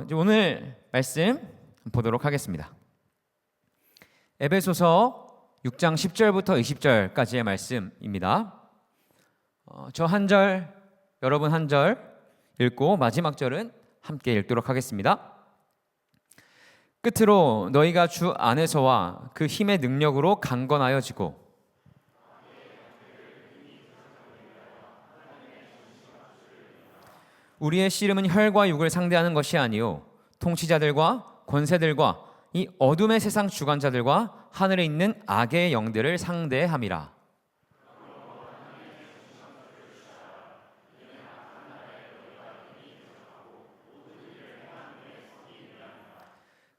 이제 오늘 말씀 보도록 하겠습니다. 에베소서 6장 10절부터 20절까지의 말씀입니다. 저 한 절, 여러분 한 절 읽고 마지막 절은 함께 읽도록 하겠습니다. 끝으로 너희가 주 안에서와 그 힘의 능력으로 강건하여지고 우리의 씨름은 혈과 육을 상대하는 것이 아니요 통치자들과 권세들과 이 어둠의 세상 주관자들과 하늘에 있는 악의 영들을 상대함이라.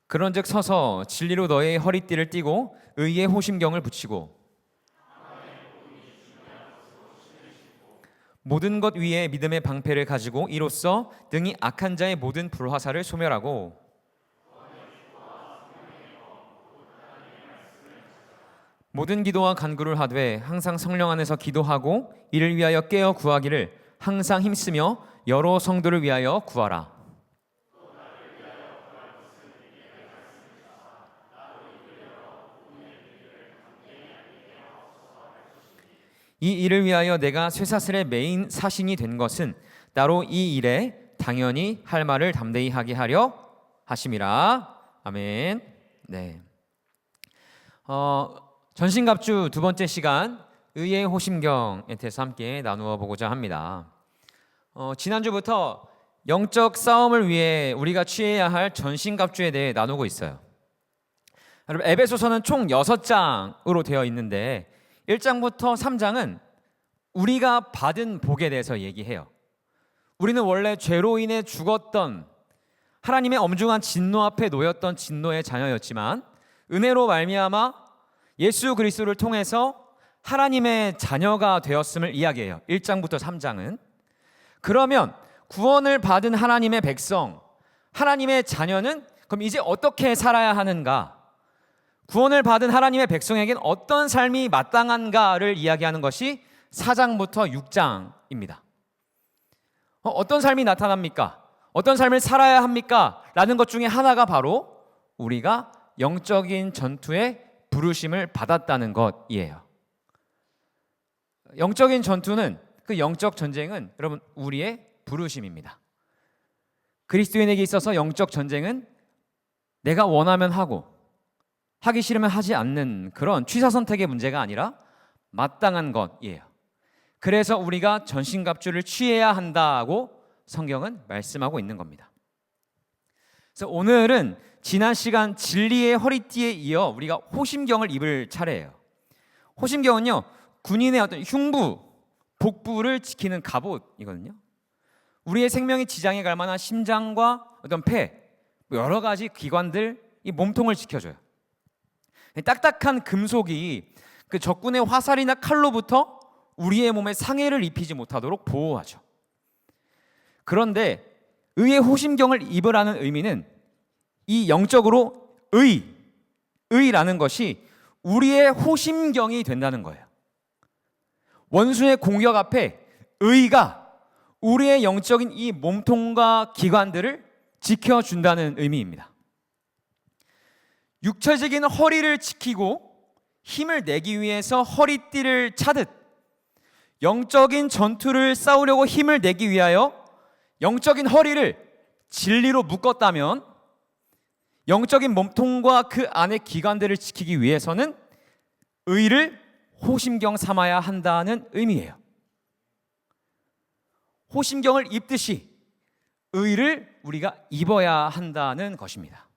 그런즉 서서 진리로 너의 허리띠를 띠고 의의 호심경을 붙이고 모든 것 위에 믿음의 방패를 가지고 이로써 등이 악한 자의 모든 불화살을 소멸하고 모든 기도와 간구를 하되 항상 성령 안에서 기도하고 이를 위하여 깨어 구하기를 항상 힘쓰며 여러 성도를 위하여 구하라. 이 일을 위하여 내가 쇠사슬의 메인 사신이 된 것은 따로 이 일에 당연히 할 말을 담대히 하게 하려 하심이라. 아멘. 네. 전신갑주 두 번째 시간 의의 호심경에 대해서 함께 나누어 보고자 합니다. 지난주부터 영적 싸움을 위해 우리가 취해야 할 전신갑주에 대해 나누고 있어요. 여러분, 에베소서는 총 6장으로 되어 있는데 1장부터 3장은 우리가 받은 복에 대해서 얘기해요. 우리는 원래 죄로 인해 죽었던, 하나님의 엄중한 진노 앞에 놓였던 진노의 자녀였지만 은혜로 말미암아 예수 그리스도를 통해서 하나님의 자녀가 되었음을 이야기해요. 1장부터 3장은. 그러면 구원을 받은 하나님의 백성, 하나님의 자녀는 그럼 이제 어떻게 살아야 하는가? 구원을 받은 하나님의 백성에게는 어떤 삶이 마땅한가를 이야기하는 것이 4장부터 6장입니다. 어떤 삶이 나타납니까? 어떤 삶을 살아야 합니까? 라는 것 중에 하나가 바로 우리가 영적인 전투에 부르심을 받았다는 것이에요. 영적인 전투는, 그 영적 전쟁은 여러분 우리의 부르심입니다. 그리스도인에게 있어서 영적 전쟁은 내가 원하면 하고 하기 싫으면 하지 않는 그런 취사 선택의 문제가 아니라 마땅한 것이에요. 그래서 우리가 전신갑주를 취해야 한다고 성경은 말씀하고 있는 겁니다. 그래서 오늘은 지난 시간 진리의 허리띠에 이어 우리가 호심경을 입을 차례예요. 호심경은요, 군인의 어떤 흉부, 복부를 지키는 갑옷이거든요. 우리의 생명이 지장에 갈 만한 심장과 어떤 폐, 여러 가지 기관들, 이 몸통을 지켜줘요. 딱딱한 금속이 그 적군의 화살이나 칼로부터 우리의 몸에 상해를 입히지 못하도록 보호하죠. 그런데 의의 호심경을 입으라는 의미는 이 영적으로 의라는 것이 우리의 호심경이 된다는 거예요. 원수의 공격 앞에 의가 우리의 영적인 이 몸통과 기관들을 지켜준다는 의미입니다. 육체적인 허리를 지키고 힘을 내기 위해서 허리띠를 차듯 영적인 전투를 싸우려고 힘을 내기 위하여 영적인 허리를 진리로 묶었다면 영적인 몸통과 그 안의 기관들을 지키기 위해서는 의를 호심경 삼아야 한다는 의미예요. 호심경을 입듯이 의를 우리가 입어야 한다는 것입니다.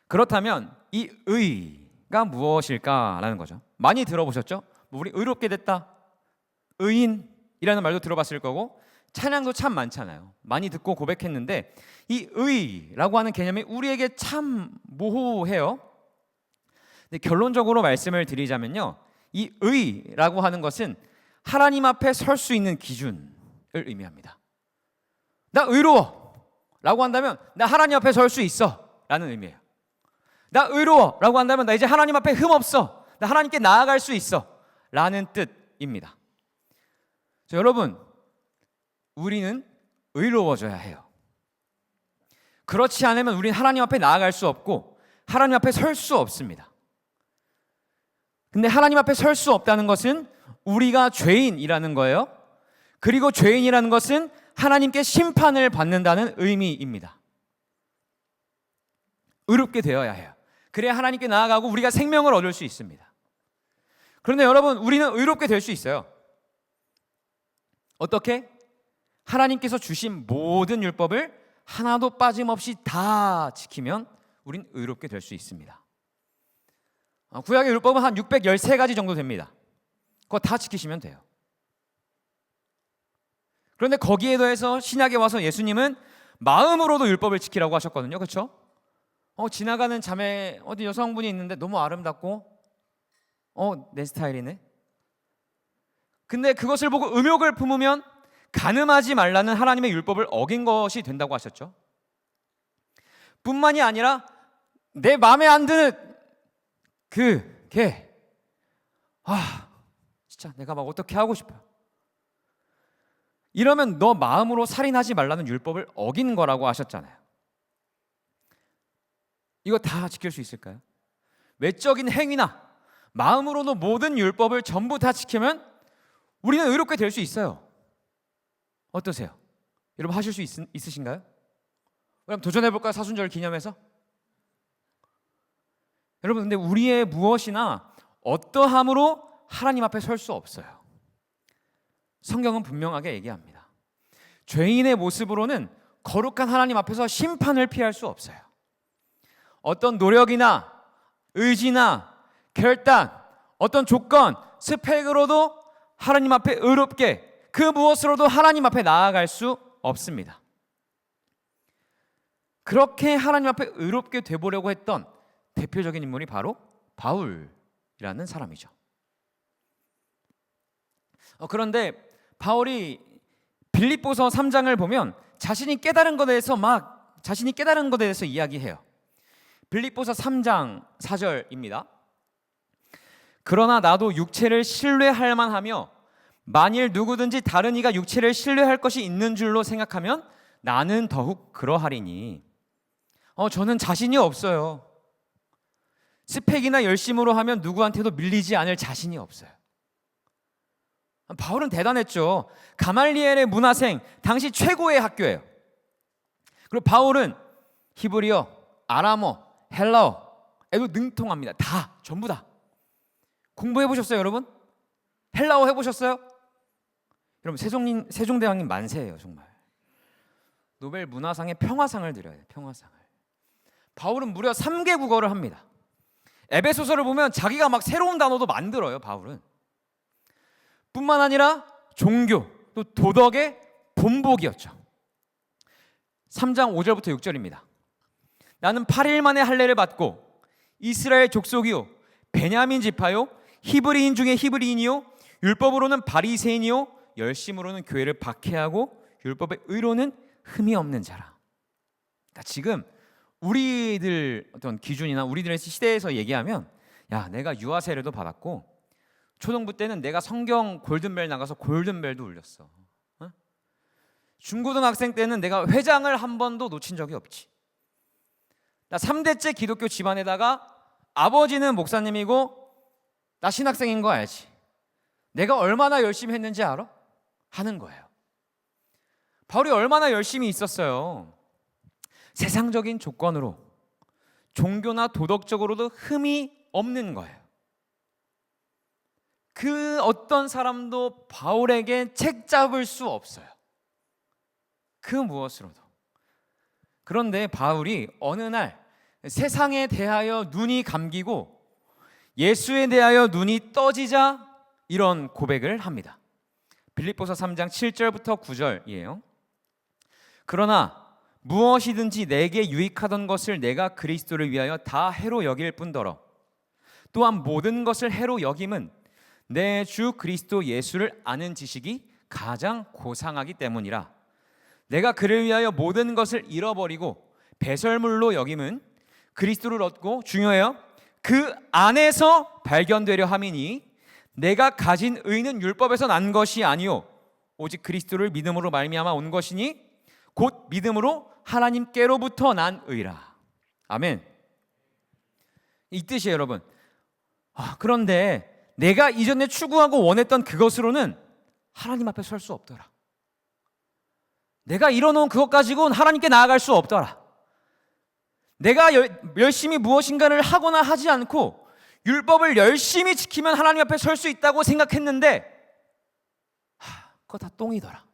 그렇다면 이 의가 무엇일까라는 거죠. 많이 들어보셨죠? 우리 의롭게 됐다, 의인이라는 말도 들어봤을 거고 찬양도 참 많잖아요. 많이 듣고 고백했는데 이 의라고 하는 개념이 우리에게 참 모호해요. 근데 결론적으로 말씀을 드리자면요, 이 의라고 하는 것은 하나님 앞에 설 수 있는 기준을 의미합니다. 나 의로워 라고 한다면 나 하나님 앞에 설 수 있어 라는 의미예요. 나 의로워 라고 한다면 나 이제 하나님 앞에 흠없어, 나 하나님께 나아갈 수 있어 라는 뜻입니다. 여러분, 우리는 의로워져야 해요. 그렇지 않으면 우리는 하나님 앞에 나아갈 수 없고 하나님 앞에 설 수 없습니다. 근데 하나님 앞에 설 수 없다는 것은 우리가 죄인이라는 거예요. 그리고 죄인이라는 것은 하나님께 심판을 받는다는 의미입니다. 의롭게 되어야 해요. 그래야 하나님께 나아가고 우리가 생명을 얻을 수 있습니다. 그런데 여러분, 우리는 의롭게 될 수 있어요. 어떻게? 하나님께서 주신 모든 율법을 하나도 빠짐없이 다 지키면 우린 의롭게 될 수 있습니다. 구약의 율법은 한 613가지 정도 됩니다. 그거 다 지키시면 돼요. 그런데 거기에 더해서 신약에 와서 예수님은 마음으로도 율법을 지키라고 하셨거든요. 그렇죠? 지나가는 자매 어디 여성분이 있는데 너무 아름답고 내 스타일이네. 근데 그것을 보고 음욕을 품으면 간음하지 말라는 하나님의 율법을 어긴 것이 된다고 하셨죠. 뿐만이 아니라 내 마음에 안 드는 걔 진짜 내가 막 어떻게 하고 싶어요. 이러면 너 마음으로 살인하지 말라는 율법을 어긴 거라고 하셨잖아요. 이거 다 지킬 수 있을까요? 외적인 행위나 마음으로도 모든 율법을 전부 다 지키면 우리는 의롭게 될 수 있어요. 어떠세요? 여러분 하실 수 있으신가요? 그럼 도전해볼까요? 사순절 기념해서? 여러분, 근데 우리의 무엇이나 어떠함으로 하나님 앞에 설 수 없어요. 성경은 분명하게 얘기합니다. 죄인의 모습으로는 거룩한 하나님 앞에서 심판을 피할 수 없어요. 어떤 노력이나 의지나 결단, 어떤 조건, 스펙으로도 하나님 앞에 의롭게, 그 무엇으로도 하나님 앞에 나아갈 수 없습니다. 그렇게 하나님 앞에 의롭게 되보려고 했던 대표적인 인물이 바로 바울이라는 사람이죠. 그런데 바울이 빌립보서 3장을 보면 자신이 깨달은 것에 대해서 이야기해요. 빌립보서 3장 4절입니다. 그러나 나도 육체를 신뢰할 만하며 만일 누구든지 다른 이가 육체를 신뢰할 것이 있는 줄로 생각하면 나는 더욱 그러하리니. 저는 자신이 없어요. 스펙이나 열심으로 하면 누구한테도 밀리지 않을 자신이 없어요. 바울은 대단했죠. 가말리엘의 문화생, 당시 최고의 학교예요. 그리고 바울은 히브리어, 아람어, 헬라어에도 능통합니다. 다, 전부 다. 공부해보셨어요, 여러분? 헬라어 해보셨어요? 여러분, 세종대왕님 만세예요, 정말. 노벨 문화상의 평화상을 드려야 돼요, 평화상을. 바울은 무려 3개 국어를 합니다. 에베소서를 보면 자기가 막 새로운 단어도 만들어요, 바울은. 뿐만 아니라 종교, 또 도덕의 본보기였죠. 3장 5절부터 6절입니다. 나는 8일 만에 할례를 받고 이스라엘 족속이요 베냐민 지파요 히브리인 중에 히브리인이요 율법으로는 바리새인이요 열심으로는 교회를 박해하고 율법의 의로는 흠이 없는 자라. 그러니까 지금 우리들 어떤 기준이나 우리들의 시대에서 얘기하면, 야, 내가 유아 세례도 받았고 초등부 때는 내가 성경 골든벨 나가서 골든벨도 울렸어. 중고등학생 때는 내가 회장을 한 번도 놓친 적이 없지. 나 3대째 기독교 집안에다가 아버지는 목사님이고 나 신학생인 거 알지? 내가 얼마나 열심히 했는지 알아? 하는 거예요. 바울이 얼마나 열심히 있었어요. 세상적인 조건으로 종교나 도덕적으로도 흠이 없는 거예요. 그 어떤 사람도 바울에게 책 잡을 수 없어요. 그 무엇으로도. 그런데 바울이 어느 날 세상에 대하여 눈이 감기고 예수에 대하여 눈이 떠지자 이런 고백을 합니다. 빌립보서 3장 7절부터 9절이에요. 그러나 무엇이든지 내게 유익하던 것을 내가 그리스도를 위하여 다 해로 여길 뿐더러 또한 모든 것을 해로 여김은 내 주 그리스도 예수를 아는 지식이 가장 고상하기 때문이라. 내가 그를 위하여 모든 것을 잃어버리고 배설물로 여김은 그리스도를 얻고, 중요해요, 그 안에서 발견되려 함이니 내가 가진 의는 율법에서 난 것이 아니요 오직 그리스도를 믿음으로 말미암아 온 것이니 곧 믿음으로 하나님께로부터 난 의라. 아멘. 이 뜻이에요, 여러분. 그런데 내가 이전에 추구하고 원했던 그것으로는 하나님 앞에 설 수 없더라. 내가 이뤄놓은 그것 가지고는 하나님께 나아갈 수 없더라. 내가 열심히 무엇인가를 하거나 하지 않고 율법을 열심히 지키면 하나님 앞에 설 수 있다고 생각했는데 그거 다 똥이더라.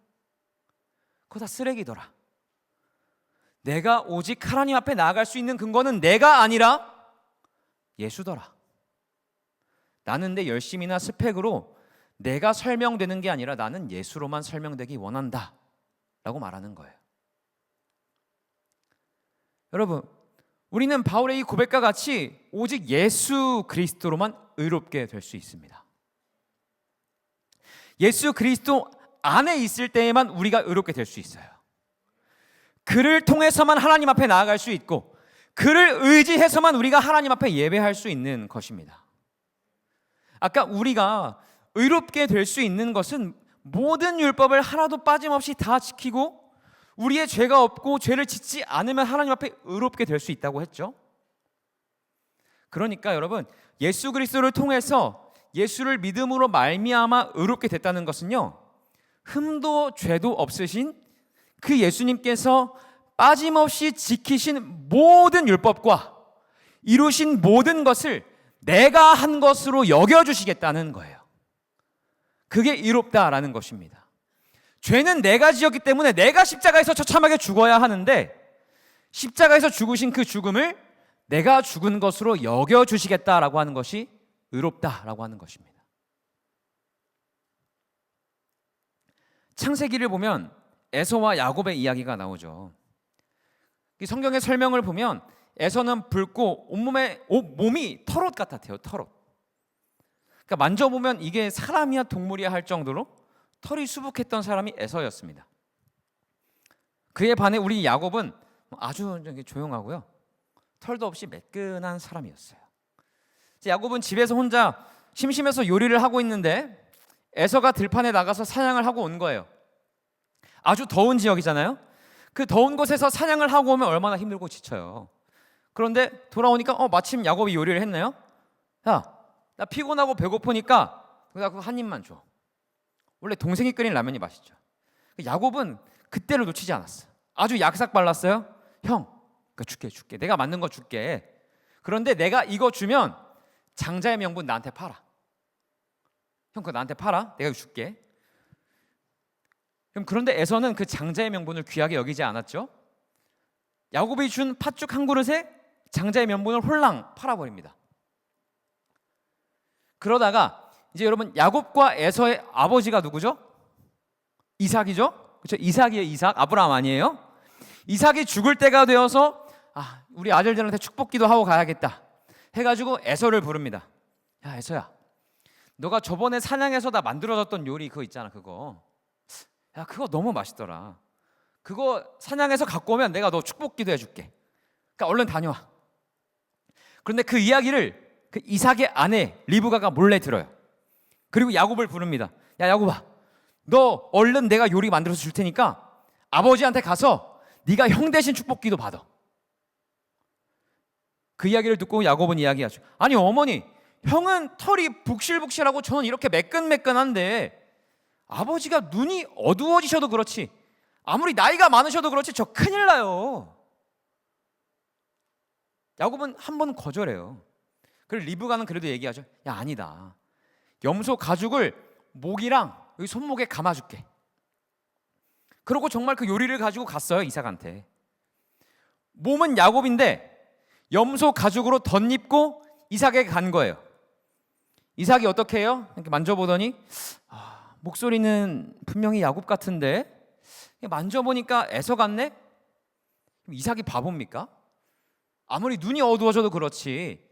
그거 다 쓰레기더라. 내가 오직 하나님 앞에 나아갈 수 있는 근거는 내가 아니라 예수더라. 나는 내 열심이나 스펙으로 내가 설명되는 게 아니라 나는 예수로만 설명되기 원한다 라고 말하는 거예요. 여러분, 우리는 바울의 이 고백과 같이 오직 예수 그리스도로만 의롭게 될 수 있습니다. 예수 그리스도 안에 있을 때에만 우리가 의롭게 될 수 있어요. 그를 통해서만 하나님 앞에 나아갈 수 있고 그를 의지해서만 우리가 하나님 앞에 예배할 수 있는 것입니다. 아까 우리가 의롭게 될 수 있는 것은 모든 율법을 하나도 빠짐없이 다 지키고 우리의 죄가 없고 죄를 짓지 않으면 하나님 앞에 의롭게 될 수 있다고 했죠. 그러니까 여러분, 예수 그리스도를 통해서 예수를 믿음으로 말미암아 의롭게 됐다는 것은요, 흠도 죄도 없으신 그 예수님께서 빠짐없이 지키신 모든 율법과 이루신 모든 것을 내가 한 것으로 여겨주시겠다는 거예요. 그게 의롭다라는 것입니다. 죄는 내가 지었기 때문에 내가 십자가에서 처참하게 죽어야 하는데 십자가에서 죽으신 그 죽음을 내가 죽은 것으로 여겨주시겠다라고 하는 것이 의롭다라고 하는 것입니다. 창세기를 보면 에서와 야곱의 이야기가 나오죠. 이 성경의 설명을 보면 에서는 붉고 몸이 털옷 같았대요. 털옷. 그러니까 만져보면 이게 사람이야 동물이야 할 정도로 털이 수북했던 사람이 에서였습니다. 그에 반해 우리 야곱은 아주 조용하고요, 털도 없이 매끈한 사람이었어요. 야곱은 집에서 혼자 심심해서 요리를 하고 있는데 에서가 들판에 나가서 사냥을 하고 온 거예요. 아주 더운 지역이잖아요. 그 더운 곳에서 사냥을 하고 오면 얼마나 힘들고 지쳐요. 그런데 돌아오니까 마침 야곱이 요리를 했네요. 야, 나 피곤하고 배고프니까 나 그거 한 입만 줘. 원래 동생이 끓인 라면이 맛있죠. 야곱은 그때를 놓치지 않았어. 아주 약삭 발랐어요. 형, 그거 줄게. 내가 만든 거 줄게. 그런데 내가 이거 주면 장자의 명분 나한테 팔아. 형, 그거 나한테 팔아. 내가 줄게. 그런데 에서는 그 장자의 명분을 귀하게 여기지 않았죠. 야곱이 준 팥죽 한 그릇에 장자의 명분을 홀랑 팔아버립니다. 그러다가 이제 여러분, 야곱과 에서의 아버지가 누구죠? 이삭이죠. 그렇죠? 이삭이에요. 이삭. 아브라함 아니에요? 이삭이 죽을 때가 되어서 우리 아들들한테 축복기도 하고 가야겠다 해가지고 에서를 부릅니다. 야, 에서야, 너가 저번에 사냥해서 나 만들어줬던 요리 그거 있잖아. 그거 너무 맛있더라. 그거 사냥해서 갖고 오면 내가 너 축복기도 해줄게. 그러니까 얼른 다녀와. 그런데 그 이야기를 그 이삭의 아내 리브가가 몰래 들어요. 그리고 야곱을 부릅니다. 야, 야곱아, 너 얼른 내가 요리 만들어서 줄 테니까 아버지한테 가서 네가 형 대신 축복기도 받아. 그 이야기를 듣고 야곱은 이야기하죠. 아니 어머니, 형은 털이 북실북실하고 저는 이렇게 매끈매끈한데 아버지가 눈이 어두워지셔도 그렇지, 아무리 나이가 많으셔도 그렇지 저 큰일 나요. 야곱은 한 번 거절해요. 그리고 리브가는 그래도 얘기하죠. 야, 아니다. 염소 가죽을 목이랑 여기 손목에 감아줄게. 그러고 정말 그 요리를 가지고 갔어요, 이삭한테. 몸은 야곱인데 염소 가죽으로 덧입고 이삭에게 간 거예요. 이삭이 어떻게 해요? 이렇게 만져보더니 목소리는 분명히 야곱 같은데 만져보니까 에서 같네? 이삭이 바보입니까? 아무리 눈이 어두워져도 그렇지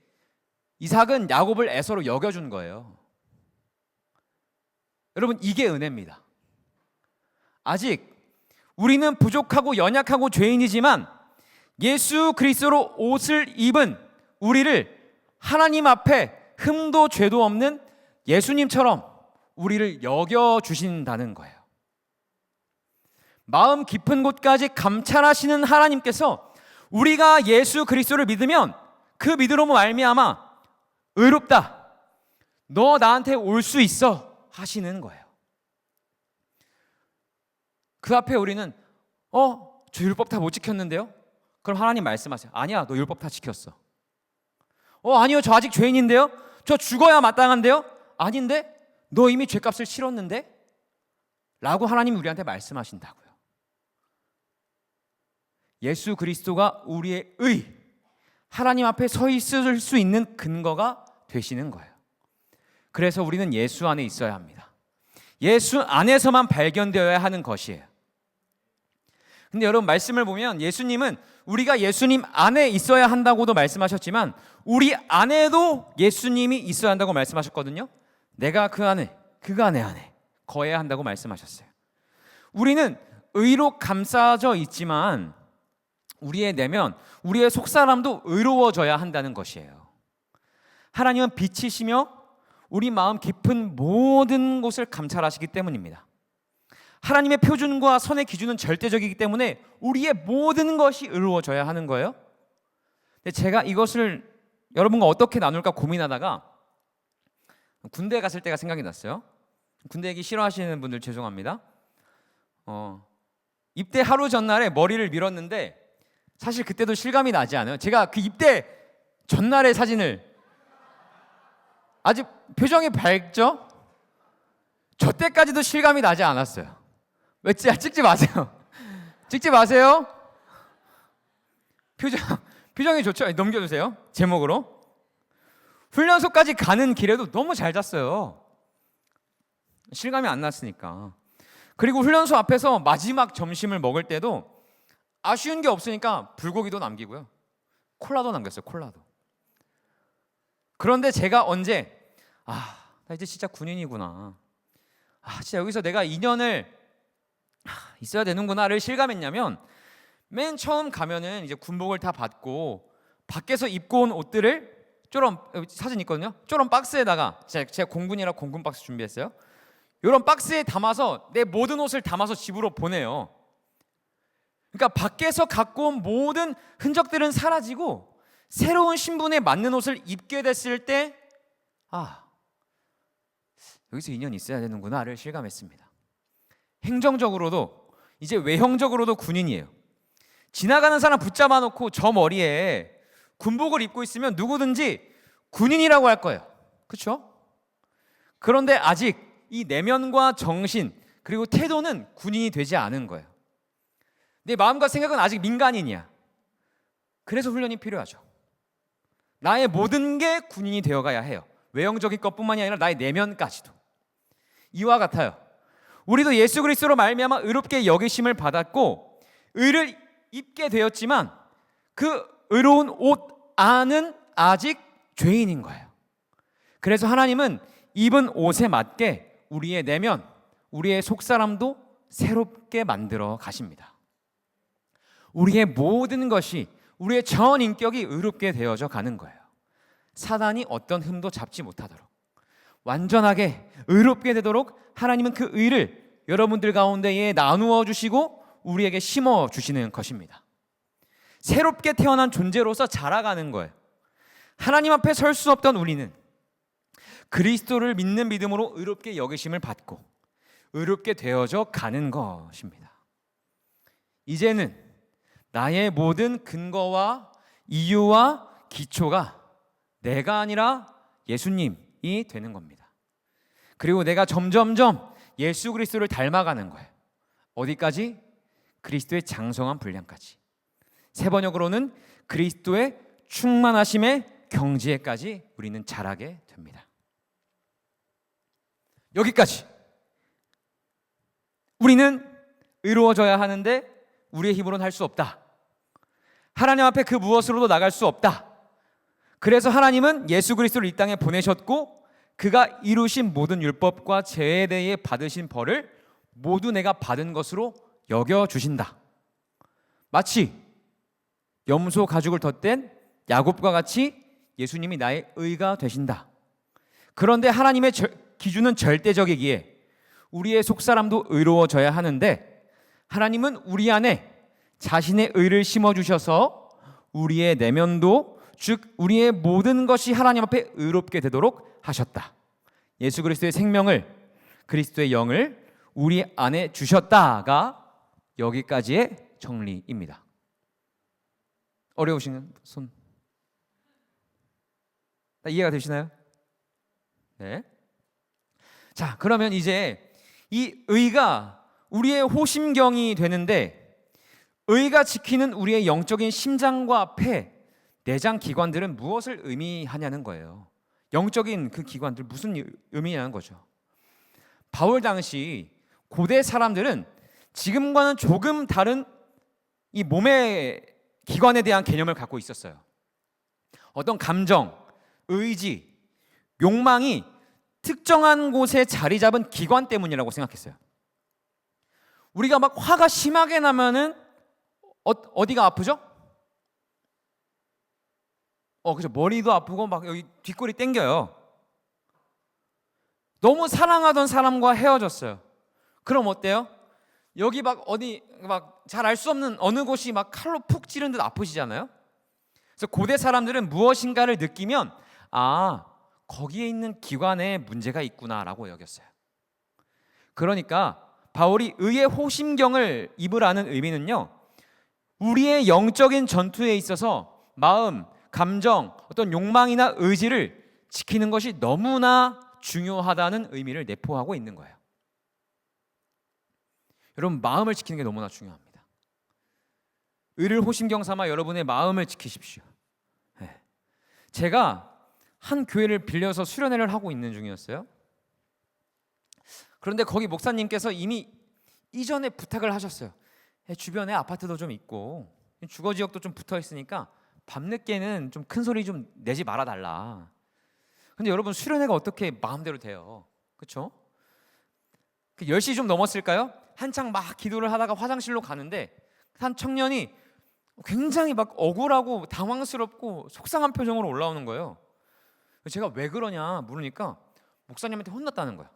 이삭은 야곱을 에서로 여겨준 거예요. 여러분, 이게 은혜입니다. 아직 우리는 부족하고 연약하고 죄인이지만 예수 그리스도로 옷을 입은 우리를 하나님 앞에 흠도 죄도 없는 예수님처럼 우리를 여겨주신다는 거예요. 마음 깊은 곳까지 감찰하시는 하나님께서 우리가 예수 그리스도를 믿으면 그 믿음으로 말미암아 의롭다, 너 나한테 올 수 있어 하시는 거예요. 그 앞에 우리는 저 율법 다 못 지켰는데요? 그럼 하나님 말씀하세요. 아니야, 너 율법 다 지켰어. 아니요, 저 아직 죄인인데요? 저 죽어야 마땅한데요? 아닌데? 너 이미 죄값을 치렀는데? 라고 하나님이 우리한테 말씀하신다고요. 예수 그리스도가 우리의 하나님 앞에 서 있을 수 있는 근거가 되시는 거예요. 그래서 우리는 예수 안에 있어야 합니다. 예수 안에서만 발견되어야 하는 것이에요. 근데 여러분, 말씀을 보면 예수님은 우리가 예수님 안에 있어야 한다고도 말씀하셨지만 우리 안에도 예수님이 있어야 한다고 말씀하셨거든요. 내가 그 안에, 그가 내 안에 거해야 한다고 말씀하셨어요. 우리는 의로 감싸져 있지만 우리의 내면, 우리의 속사람도 의로워져야 한다는 것이에요. 하나님은 빛이시며 우리 마음 깊은 모든 곳을 감찰하시기 때문입니다. 하나님의 표준과 선의 기준은 절대적이기 때문에 우리의 모든 것이 의로워져야 하는 거예요. 근데 제가 이것을 여러분과 어떻게 나눌까 고민하다가 군대 갔을 때가 생각이 났어요. 군대 얘기 싫어하시는 분들 죄송합니다. 입대 하루 전날에 머리를 밀었는데 사실 그때도 실감이 나지 않아요. 제가 그 입대 전날의 사진을, 아직 표정이 밝죠? 저 때까지도 실감이 나지 않았어요. 왜 찍지 마세요. 찍지 마세요. 표정이 좋죠? 넘겨주세요. 제목으로. 훈련소까지 가는 길에도 너무 잘 잤어요. 실감이 안 났으니까. 그리고 훈련소 앞에서 마지막 점심을 먹을 때도 아쉬운 게 없으니까 불고기도 남기고요, 콜라도 남겼어요. 콜라도. 그런데 제가 언제 나 이제 진짜 군인이구나, 진짜 여기서 내가 2년을 있어야 되는구나를 실감했냐면, 맨 처음 가면은 이제 군복을 다 받고 밖에서 입고 온 옷들을 사진 있거든요. 쪼런 박스에다가 제가 공군이라 공군 박스 준비했어요. 이런 박스에 담아서 내 모든 옷을 담아서 집으로 보내요. 그러니까 밖에서 갖고 온 모든 흔적들은 사라지고 새로운 신분에 맞는 옷을 입게 됐을 때 여기서 2년 있어야 되는구나를 실감했습니다. 행정적으로도 이제 외형적으로도 군인이에요. 지나가는 사람 붙잡아 놓고 저 머리에 군복을 입고 있으면 누구든지 군인이라고 할 거예요. 그렇죠? 그런데 아직 이 내면과 정신 그리고 태도는 군인이 되지 않은 거예요. 내 마음과 생각은 아직 민간인이야. 그래서 훈련이 필요하죠. 나의 모든 게 군인이 되어가야 해요. 외형적인 것뿐만이 아니라 나의 내면까지도. 이와 같아요. 우리도 예수 그리스도로 말미암아 의롭게 여기심을 받았고 의를 입게 되었지만 그 의로운 옷 안은 아직 죄인인 거예요. 그래서 하나님은 입은 옷에 맞게 우리의 내면, 우리의 속사람도 새롭게 만들어 가십니다. 우리의 모든 것이, 우리의 전 인격이 의롭게 되어져 가는 거예요. 사단이 어떤 흠도 잡지 못하도록, 완전하게 의롭게 되도록 하나님은 그 의를 여러분들 가운데에 나누어 주시고 우리에게 심어 주시는 것입니다. 새롭게 태어난 존재로서 자라가는 거예요. 하나님 앞에 설 수 없던 우리는 그리스도를 믿는 믿음으로 의롭게 여기심을 받고 의롭게 되어져 가는 것입니다. 이제는 나의 모든 근거와 이유와 기초가 내가 아니라 예수님이 되는 겁니다. 그리고 내가 점점점 예수 그리스도를 닮아가는 거예요. 어디까지? 그리스도의 장성한 분량까지. 세 번역으로는 그리스도의 충만하심의 경지에까지 우리는 자라게 됩니다. 여기까지. 우리는 의로워져야 하는데 우리의 힘으로는 할 수 없다. 하나님 앞에 그 무엇으로도 나갈 수 없다. 그래서 하나님은 예수 그리스도를 이 땅에 보내셨고 그가 이루신 모든 율법과 죄에 대해 받으신 벌을 모두 내가 받은 것으로 여겨주신다. 마치 염소 가죽을 덧댄 야곱과 같이 예수님이 나의 의가 되신다. 그런데 하나님의 기준은 절대적이기에 우리의 속사람도 의로워져야 하는데 하나님은 우리 안에 자신의 의를 심어주셔서 우리의 내면도 즉 우리의 모든 것이 하나님 앞에 의롭게 되도록 하셨다. 예수 그리스도의 생명을, 그리스도의 영을 우리 안에 주셨다가 여기까지의 정리입니다. 어려우신 손 이해가 되시나요? 네. 자, 그러면 이제 이 의가 우리의 호심경이 되는데, 의가 지키는 우리의 영적인 심장과 폐, 내장 기관들은 무엇을 의미하냐는 거예요. 영적인 그 기관들 무슨 의미냐는 거죠. 바울 당시 고대 사람들은 지금과는 조금 다른 이 몸의 기관에 대한 개념을 갖고 있었어요. 어떤 감정, 의지, 욕망이 특정한 곳에 자리 잡은 기관 때문이라고 생각했어요. 우리가 막 화가 심하게 나면은 어디가 아프죠? 그죠. 머리도 아프고 막 여기 뒷골이 땡겨요. 너무 사랑하던 사람과 헤어졌어요. 그럼 어때요? 여기 막 어디 막 잘 알 수 없는 어느 곳이 막 칼로 푹 찌른 듯 아프시잖아요. 그래서 고대 사람들은 무엇인가를 느끼면 거기에 있는 기관에 문제가 있구나라고 여겼어요. 그러니까 바울이 의의 호심경을 입으라는 의미는요, 우리의 영적인 전투에 있어서 마음, 감정, 어떤 욕망이나 의지를 지키는 것이 너무나 중요하다는 의미를 내포하고 있는 거예요. 여러분, 마음을 지키는 게 너무나 중요합니다. 의를 호심경 삼아 여러분의 마음을 지키십시오. 제가 한 교회를 빌려서 수련회를 하고 있는 중이었어요. 그런데 거기 목사님께서 이미 이전에 부탁을 하셨어요. 주변에 아파트도 좀 있고 주거지역도 좀 붙어 있으니까 밤늦게는 좀 큰 소리 좀 내지 말아 달라. 근데 여러분, 수련회가 어떻게 마음대로 돼요? 그렇죠? 10시 좀 넘었을까요? 한창 막 기도를 하다가 화장실로 가는데 한 청년이 굉장히 막 억울하고 당황스럽고 속상한 표정으로 올라오는 거예요. 제가 왜 그러냐 물으니까 목사님한테 혼났다는 거야.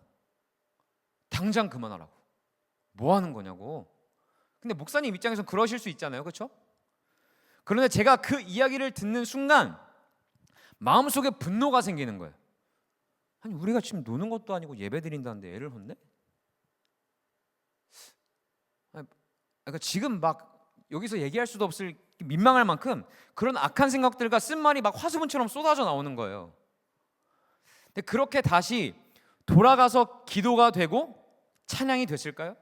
당장 그만하라고. 뭐 하는 거냐고. 근데 목사님 입장에서는 그러실 수 있잖아요. 그렇죠? 그런데 제가 그 이야기를 듣는 순간 마음속에 분노가 생기는 거예요. 아니, 우리가 지금 노는 것도 아니고 예배 드린다는데 애를 혼내? 그러니까 지금 막 여기서 얘기할 수도 없을 민망할 만큼 그런 악한 생각들과 쓴말이 막 화수분처럼 쏟아져 나오는 거예요. 근데 그렇게 다시 돌아가서 기도가 되고 찬양이 됐을까요?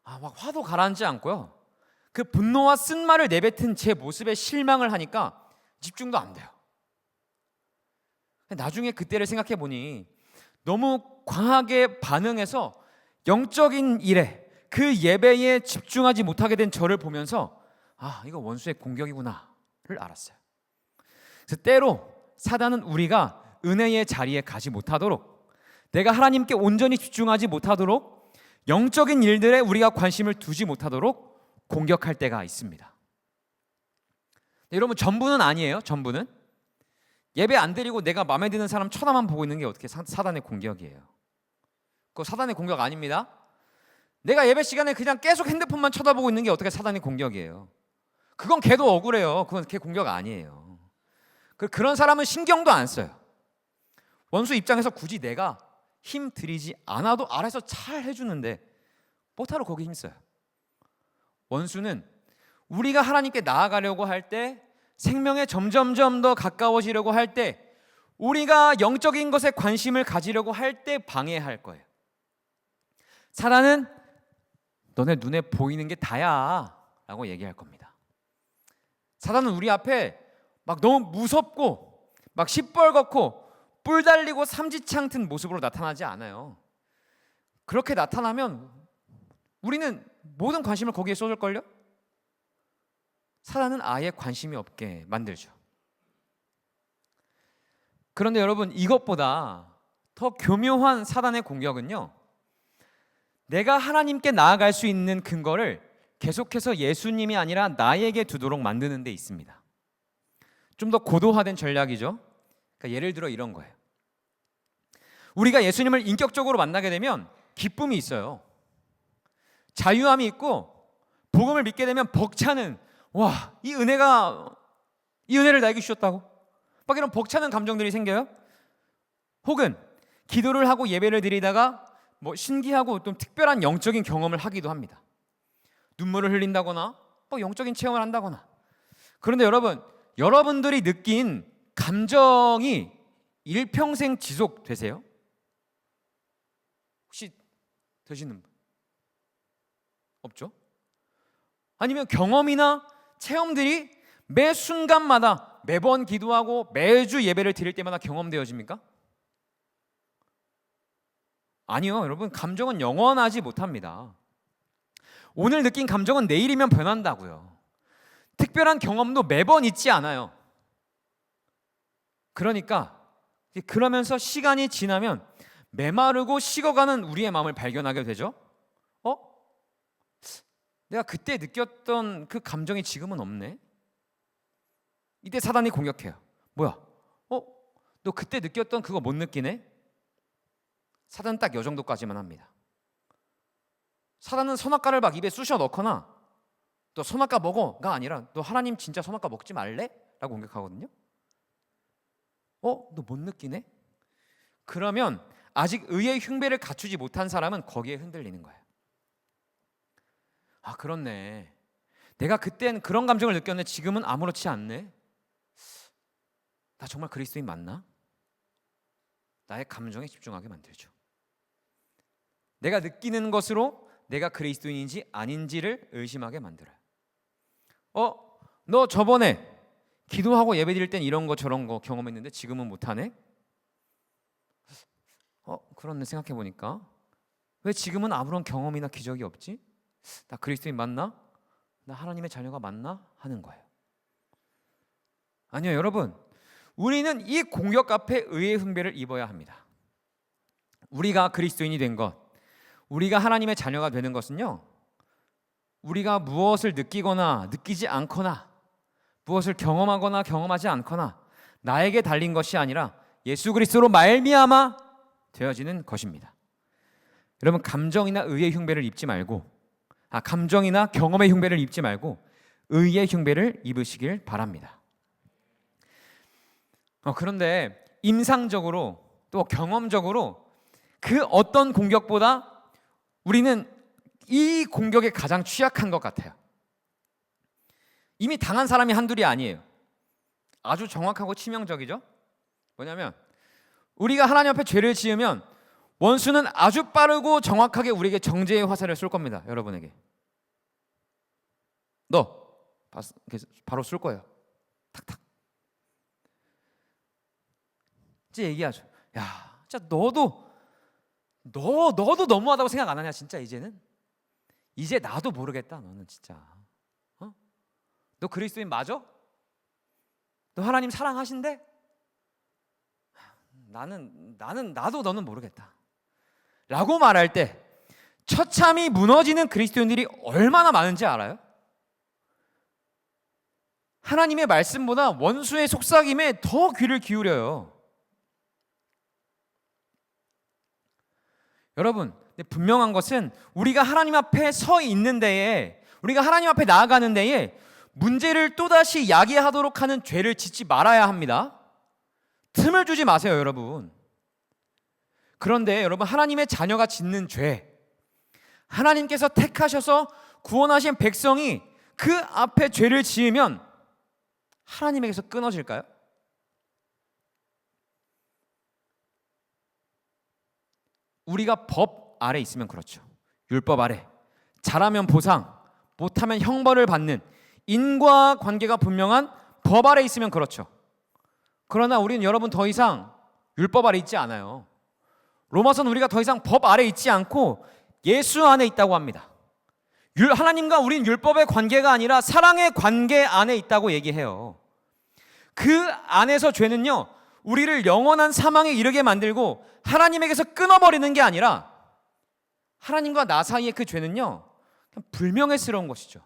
막 화도 가라앉지 않고요, 그 분노와 쓴말을 내뱉은 제 모습에 실망을 하니까 집중도 안 돼요. 나중에 그때를 생각해 보니 너무 과하게 반응해서 영적인 일에, 그 예배에 집중하지 못하게 된 저를 보면서 이거 원수의 공격이구나를 알았어요. 그래서 때로 사단은 우리가 은혜의 자리에 가지 못하도록, 내가 하나님께 온전히 집중하지 못하도록, 영적인 일들에 우리가 관심을 두지 못하도록 공격할 때가 있습니다. 여러분, 전부는 아니에요. 전부는 예배 안 드리고 내가 마음에 드는 사람 쳐다만 보고 있는 게 어떻게 사단의 공격이에요? 그거 사단의 공격 아닙니다. 내가 예배 시간에 그냥 계속 핸드폰만 쳐다보고 있는 게 어떻게 사단의 공격이에요? 그건 걔도 억울해요. 그건 걔 공격 아니에요. 그런 사람은 신경도 안 써요. 원수 입장에서 굳이 내가 힘 들이지 않아도 알아서 잘 해주는데 뭐하러 거기 힘써요? 원수는 우리가 하나님께 나아가려고 할 때, 생명에 점점점 더 가까워지려고 할 때, 우리가 영적인 것에 관심을 가지려고 할 때 방해할 거예요. 사단은 너네 눈에 보이는 게 다야 라고 얘기할 겁니다. 사단은 우리 앞에 막 너무 무섭고 막 시뻘겋고 뿔 달리고 삼지창 튼 모습으로 나타나지 않아요. 그렇게 나타나면 우리는 모든 관심을 거기에 쏟을걸요? 사단은 아예 관심이 없게 만들죠. 그런데 여러분, 이것보다 더 교묘한 사단의 공격은요, 내가 하나님께 나아갈 수 있는 근거를 계속해서 예수님이 아니라 나에게 두도록 만드는 데 있습니다. 좀 더 고도화된 전략이죠. 그러니까 예를 들어 이런 거예요. 우리가 예수님을 인격적으로 만나게 되면 기쁨이 있어요. 자유함이 있고 복음을 믿게 되면 벅차는, 와, 이 은혜를 나에게 주셨다고 막 이런 벅차는 감정들이 생겨요. 혹은 기도를 하고 예배를 드리다가 뭐 신기하고 좀 특별한 영적인 경험을 하기도 합니다. 눈물을 흘린다거나 영적인 체험을 한다거나. 그런데 여러분들이 느낀 감정이 일평생 지속되세요? 혹시 되시는 분? 없죠? 아니면 경험이나 체험들이 매 순간마다 매번 기도하고 매주 예배를 드릴 때마다 경험되어집니까? 아니요, 여러분. 감정은 영원하지 못합니다. 오늘 느낀 감정은 내일이면 변한다고요. 특별한 경험도 매번 있지 않아요. 그러면서 시간이 지나면 메마르고 식어가는 우리의 마음을 발견하게 되죠. 내가 그때 느꼈던 그 감정이 지금은 없네. 이때 사단이 공격해요. 뭐야? 너 그때 느꼈던 그거 못 느끼네? 사단은 딱 이 정도까지만 합니다. 사단은 선악과를 막 입에 쑤셔 넣거나 또 선악과 먹어가 아니라 너 하나님 진짜 선악과 먹지 말래? 라고 공격하거든요. 너 못 느끼네? 그러면 아직 의의 흉배를 갖추지 못한 사람은 거기에 흔들리는 거예요. 아, 그렇네. 내가 그땐 그런 감정을 느꼈는데 지금은 아무렇지 않네. 나 정말 그리스도인 맞나? 나의 감정에 집중하게 만들죠. 내가 느끼는 것으로 내가 그리스도인인지 아닌지를 의심하게 만들어요. 너 저번에 기도하고 예배 드릴 땐 이런 거 저런 거 경험했는데 지금은 못하네? 그렇네. 생각해보니까 왜 지금은 아무런 경험이나 기적이 없지? 나 그리스도인 맞나? 나 하나님의 자녀가 맞나? 하는 거예요. 아니요, 여러분. 우리는 이 공격 앞에 의의 흉배를 입어야 합니다. 우리가 그리스도인이 된 것, 우리가 하나님의 자녀가 되는 것은요, 우리가 무엇을 느끼거나 느끼지 않거나 무엇을 경험하거나 경험하지 않거나 나에게 달린 것이 아니라 예수 그리스도로 말미암아 되어지는 것입니다. 여러분, 감정이나 의의 흉배를 입지 말고, 감정이나 경험의 흉배를 입지 말고 의의 흉배를 입으시길 바랍니다. 그런데 임상적으로 또 경험적으로 그 어떤 공격보다 우리는 이 공격에 가장 취약한 것 같아요. 이미 당한 사람이 한둘이 아니에요. 아주 정확하고 치명적이죠. 뭐냐면 우리가 하나님 앞에 죄를 지으면 원수는 아주 빠르고 정확하게 우리에게 정죄의 화살을 쏠 겁니다. 여러분에게. 너 바로 쏠 거예요. 탁탁. 이제 얘기하죠. 야, 진짜 너도 너무하다고 생각 안 하냐 진짜 이제는? 이제 나도 모르겠다. 너는 진짜. 너 그리스도인 맞아? 너 하나님 사랑하신대? 나도 너는 모르겠다. 라고 말할 때 처참히 무너지는 그리스도인들이 얼마나 많은지 알아요? 하나님의 말씀보다 원수의 속삭임에 더 귀를 기울여요. 여러분, 분명한 것은 우리가 하나님 앞에 서 있는 데에, 우리가 하나님 앞에 나아가는 데에 문제를 또다시 야기하도록 하는 죄를 짓지 말아야 합니다. 틈을 주지 마세요, 여러분. 그런데 여러분, 하나님의 자녀가 짓는 죄, 하나님께서 택하셔서 구원하신 백성이 그 앞에 죄를 지으면 하나님에게서 끊어질까요? 우리가 법 아래 있으면 그렇죠. 율법 아래. 잘하면 보상, 못하면 형벌을 받는 인과관계가 분명한 법 아래 있으면 그렇죠. 그러나 우리는 여러분 더 이상 율법 아래 있지 않아요. 로마서는 우리가 더 이상 법 아래 있지 않고 예수 안에 있다고 합니다. 하나님과 우린 율법의 관계가 아니라 사랑의 관계 안에 있다고 얘기해요. 그 안에서 죄는요, 우리를 영원한 사망에 이르게 만들고 하나님에게서 끊어버리는 게 아니라 하나님과 나 사이의 그 죄는요, 그냥 불명예스러운 것이죠.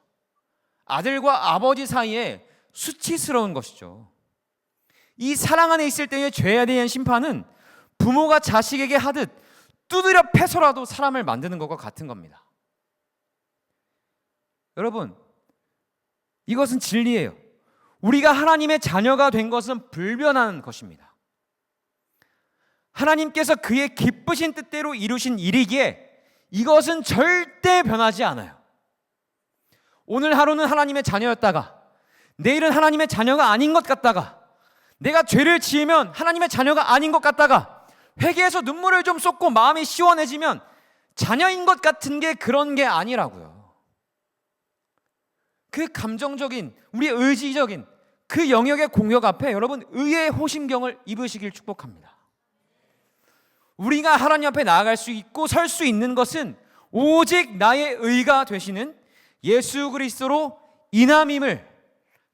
아들과 아버지 사이에 수치스러운 것이죠. 이 사랑 안에 있을 때의 죄에 대한 심판은 부모가 자식에게 하듯 두드려 패서라도 사람을 만드는 것과 같은 겁니다. 여러분, 이것은 진리예요. 우리가 하나님의 자녀가 된 것은 불변한 것입니다. 하나님께서 그의 기쁘신 뜻대로 이루신 일이기에 이것은 절대 변하지 않아요. 오늘 하루는 하나님의 자녀였다가 내일은 하나님의 자녀가 아닌 것 같다가 내가 죄를 지으면 하나님의 자녀가 아닌 것 같다가 회개해서 눈물을 좀 쏟고 마음이 시원해지면 자녀인 것 같은 게 그런 게 아니라고요. 그 감정적인, 우리의 의지적인 그 영역의 공격 앞에 여러분 의의 호심경을 입으시길 축복합니다. 우리가 하나님 앞에 나아갈 수 있고 설 수 있는 것은 오직 나의 의가 되시는 예수 그리스도로 인함임을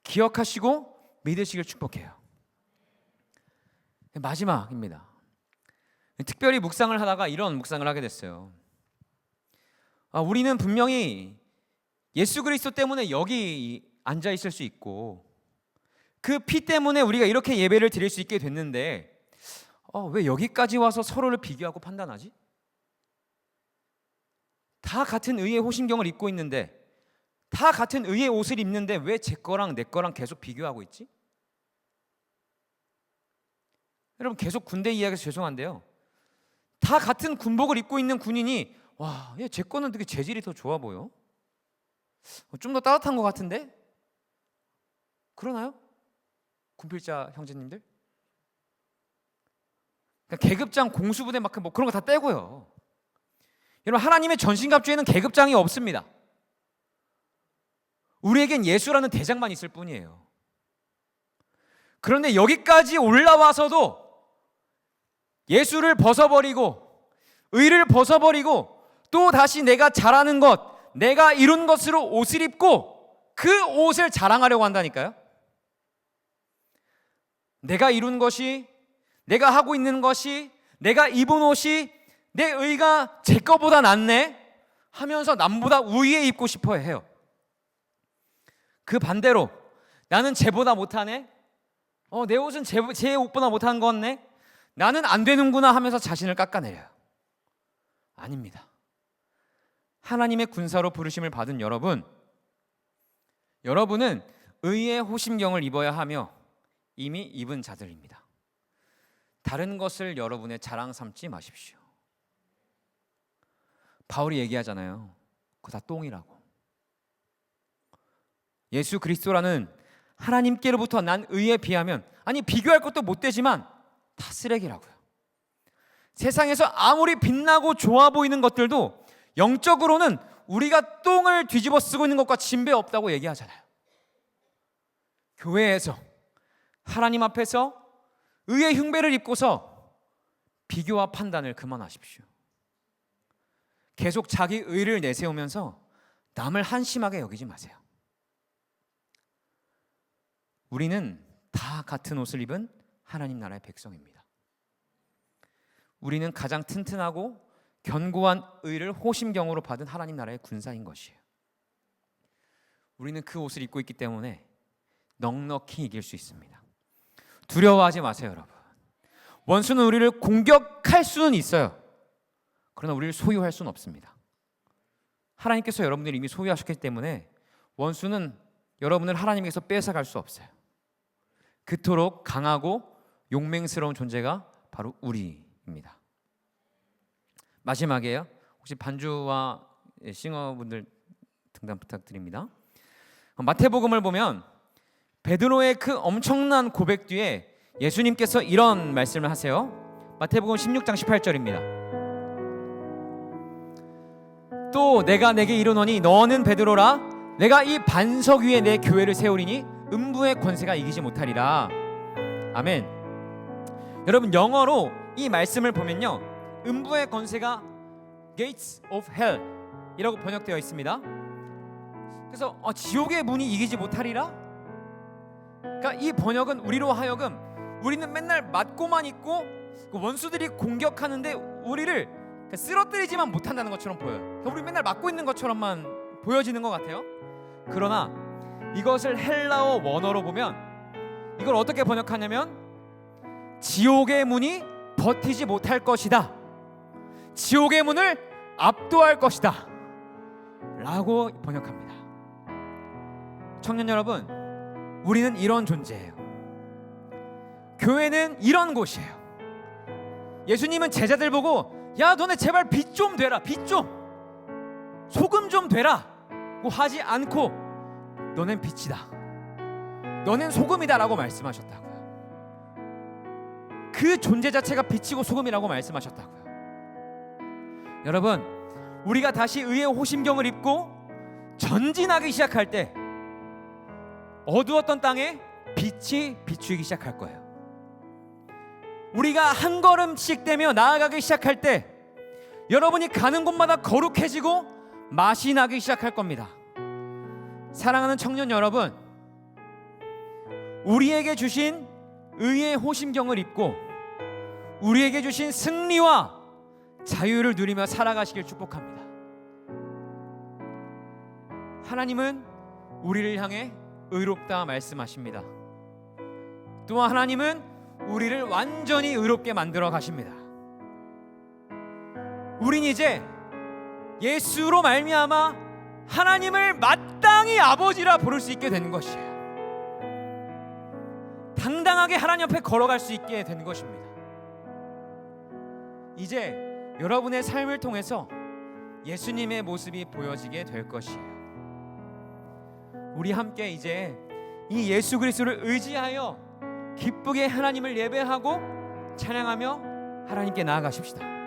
기억하시고 믿으시길 축복해요. 마지막입니다. 특별히 묵상을 하다가 이런 묵상을 하게 됐어요. 우리는 분명히 예수 그리스도 때문에 여기 앉아 있을 수 있고 그 피 때문에 우리가 이렇게 예배를 드릴 수 있게 됐는데 왜 여기까지 와서 서로를 비교하고 판단하지? 다 같은 의의 호심경을 입고 있는데 다 같은 의의 옷을 입는데 왜 제 거랑 내 거랑 계속 비교하고 있지? 여러분, 계속 군대 이야기해서 죄송한데요, 다 같은 군복을 입고 있는 군인이 와, 제 거는 되게 재질이 더 좋아 보여, 좀 더 따뜻한 것 같은데? 그러나요? 군필자 형제님들? 그러니까 계급장, 공수부대 막 뭐 그런 거 다 떼고요. 여러분, 하나님의 전신갑주에는 계급장이 없습니다. 우리에겐 예수라는 대장만 있을 뿐이에요. 그런데 여기까지 올라와서도 예수를 벗어버리고 의를 벗어버리고 또 다시 내가 잘하는 것, 내가 이룬 것으로 옷을 입고 그 옷을 자랑하려고 한다니까요. 내가 이룬 것이, 내가 하고 있는 것이, 내가 입은 옷이 내 의가 제 거보다 낫네 하면서 남보다 우위에 입고 싶어 해요. 그 반대로 나는 쟤보다 못하네, 내 옷은 제 옷보다 못한 거 같네, 나는 안 되는구나 하면서 자신을 깎아내려요. 아닙니다. 하나님의 군사로 부르심을 받은 여러분은 의의 호심경을 입어야 하며 이미 입은 자들입니다. 다른 것을 여러분의 자랑 삼지 마십시오. 바울이 얘기하잖아요. 그거 다 똥이라고. 예수 그리스도라는 하나님께로부터 난 의에 비하면, 아니 비교할 것도 못 되지만 다 쓰레기라고요. 세상에서 아무리 빛나고 좋아 보이는 것들도 영적으로는 우리가 똥을 뒤집어 쓰고 있는 것과 진배 없다고 얘기하잖아요. 교회에서 하나님 앞에서 의의 흉배를 입고서 비교와 판단을 그만하십시오. 계속 자기 의를 내세우면서 남을 한심하게 여기지 마세요. 우리는 다 같은 옷을 입은 하나님 나라의 백성입니다. 우리는 가장 튼튼하고 견고한 의를 호심경으로 받은 하나님 나라의 군사인 것이에요. 우리는 그 옷을 입고 있기 때문에 넉넉히 이길 수 있습니다. 두려워하지 마세요, 여러분. 원수는 우리를 공격할 수는 있어요. 그러나 우리를 소유할 수는 없습니다. 하나님께서 여러분들을 이미 소유하셨기 때문에 원수는 여러분을 하나님께서 뺏어갈 수 없어요. 그토록 강하고 용맹스러운 존재가 바로 우리입니다. 마지막이에요. 혹시 반주와 싱어분들 등단 부탁드립니다. 마태복음을 보면 베드로의 그 엄청난 고백 뒤에 예수님께서 이런 말씀을 하세요. 마태복음 16장 18절입니다. 또 내가 내게 이르노니 너는 베드로라, 내가 이 반석 위에 내 교회를 세우리니 음부의 권세가 이기지 못하리라. 아멘. 여러분, 영어로 이 말씀을 보면요, 음부의 권세가 Gates of Hell 이라고 번역되어 있습니다. 그래서 지옥의 문이 이기지 못하리라? 그러니까 이 번역은 우리로 하여금 우리는 맨날 맞고만 있고 그 원수들이 공격하는데 우리를 쓰러뜨리지만 못한다는 것처럼 보여요. 그러니까 우리 맨날 맞고 있는 것처럼만 보여지는 것 같아요. 그러나 이것을 헬라어 원어로 보면 이걸 어떻게 번역하냐면 지옥의 문이 버티지 못할 것이다, 지옥의 문을 압도할 것이다 라고 번역합니다. 청년 여러분, 우리는 이런 존재예요. 교회는 이런 곳이에요. 예수님은 제자들 보고 야 너네 제발 빛 좀 되라, 빛 좀, 소금 좀 되라 고 하지 않고 너넨 빛이다, 너넨 소금이다 라고 말씀하셨다고요. 그 존재 자체가 빛이고 소금이라고 말씀하셨다고요. 여러분, 우리가 다시 의의 호심경을 입고 전진하기 시작할 때 어두웠던 땅에 빛이 비추기 시작할 거예요. 우리가 한 걸음씩 떼며 나아가기 시작할 때 여러분이 가는 곳마다 거룩해지고 맛이 나기 시작할 겁니다. 사랑하는 청년 여러분, 우리에게 주신 의의 호심경을 입고 우리에게 주신 승리와 자유를 누리며 살아가시길 축복합니다. 하나님은 우리를 향해 의롭다 말씀하십니다. 또한 하나님은 우리를 완전히 의롭게 만들어 가십니다. 우린 이제 예수로 말미암아 하나님을 마땅히 아버지라 부를 수 있게 된 것이에요. 당당하게 하나님 앞에 걸어갈 수 있게 된 것입니다. 이제 여러분의 삶을 통해서 예수님의 모습이 보여지게 될 것이에요. 우리 함께 이제 이 예수 그리스도를 의지하여 기쁘게 하나님을 예배하고 찬양하며 하나님께 나아가십시다.